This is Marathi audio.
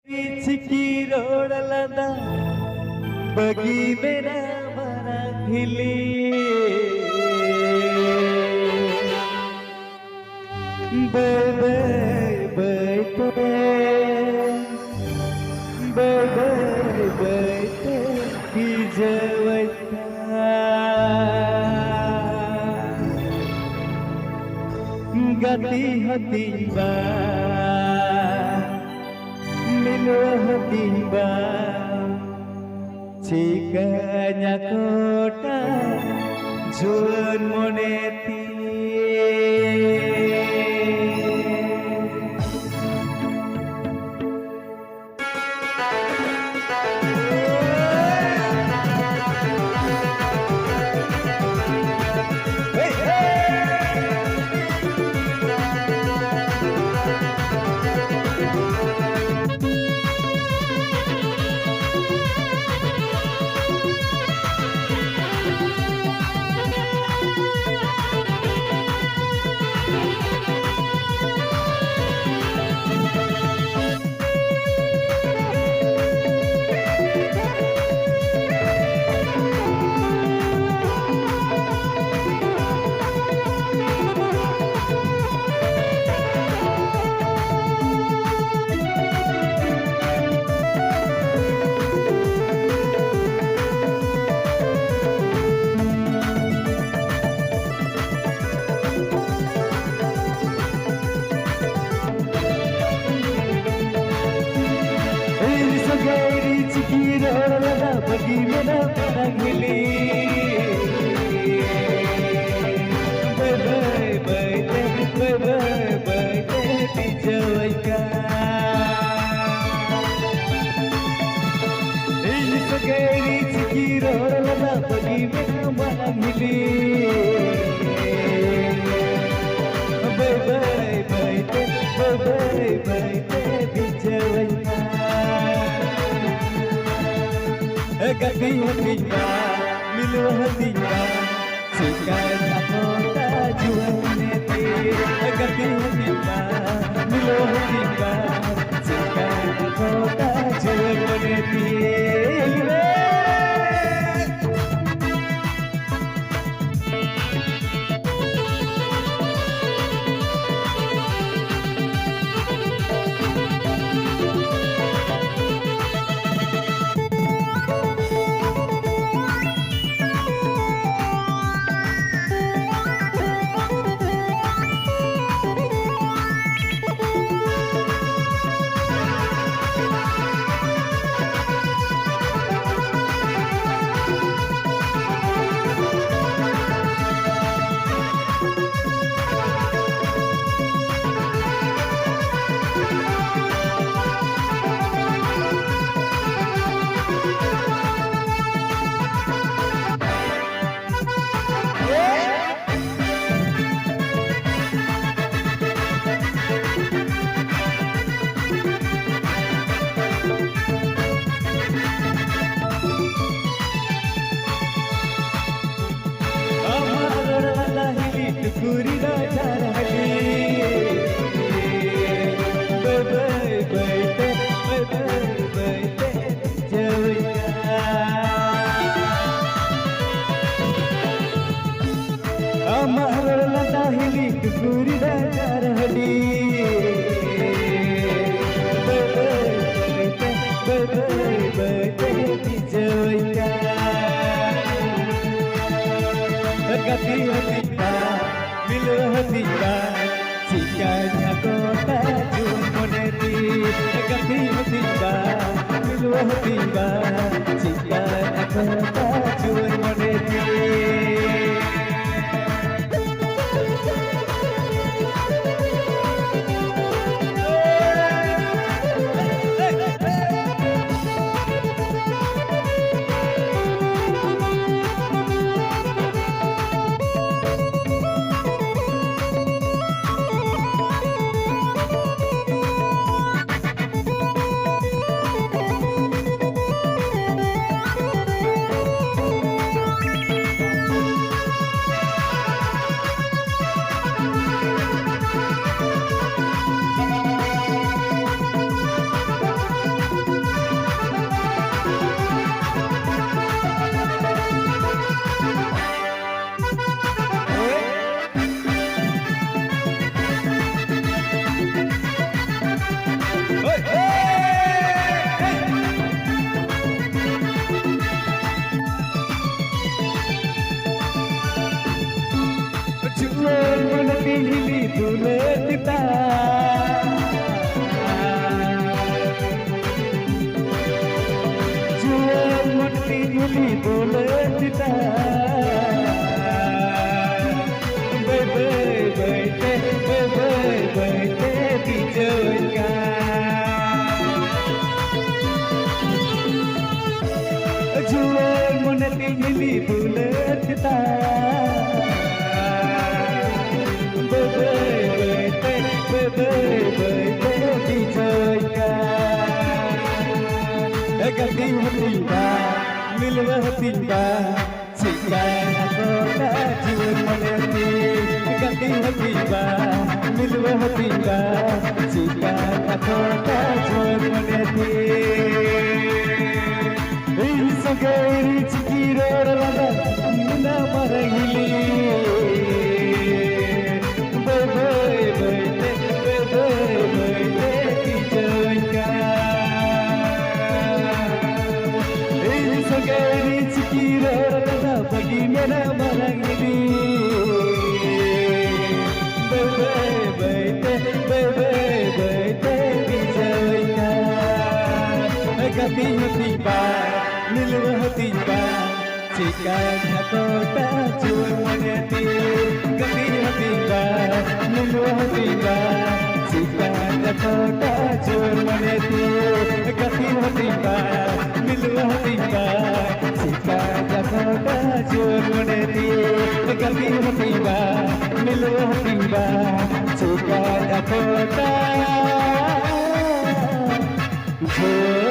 चिकी रोडलदा बगी मेरा मरा खिली bye bye bye bye bye bye की जवता गति हती बा tiba cikanya kota Juan Moneti Bagaimana perang ini? Bye bye bye bye bye bye dijawabkan. Ini segeri cikiro lada bagaimana perang ini? Bye bye bye bye bye bye dijawabkan. Gati hatinya, milu hatinya, cikanya kota Juan Moneti. Gati hatinya, milu hatinya, cikanya kota Juan Moneti. जुवन मनती हिली बुलता गति होती बा मिलव होती बा सिकाना कोटा जीवन मनती गति होती बा मिलव होती बा सिकाना कोटा जीवन मनती सगळी चिकी रोडला मुना मरहिली बगिमेना मरंगिली गति होती बा मिलव होती बा चिकाना कोटा जीवन मनती गति होती बा मिलव होती बा चिकाना कोटा जीवन मनती गति होती बा मिलव होती बा चिकाना कोटा जीवन मनती गति होती बा मिलव होती बा चिकाना कोटा जीवन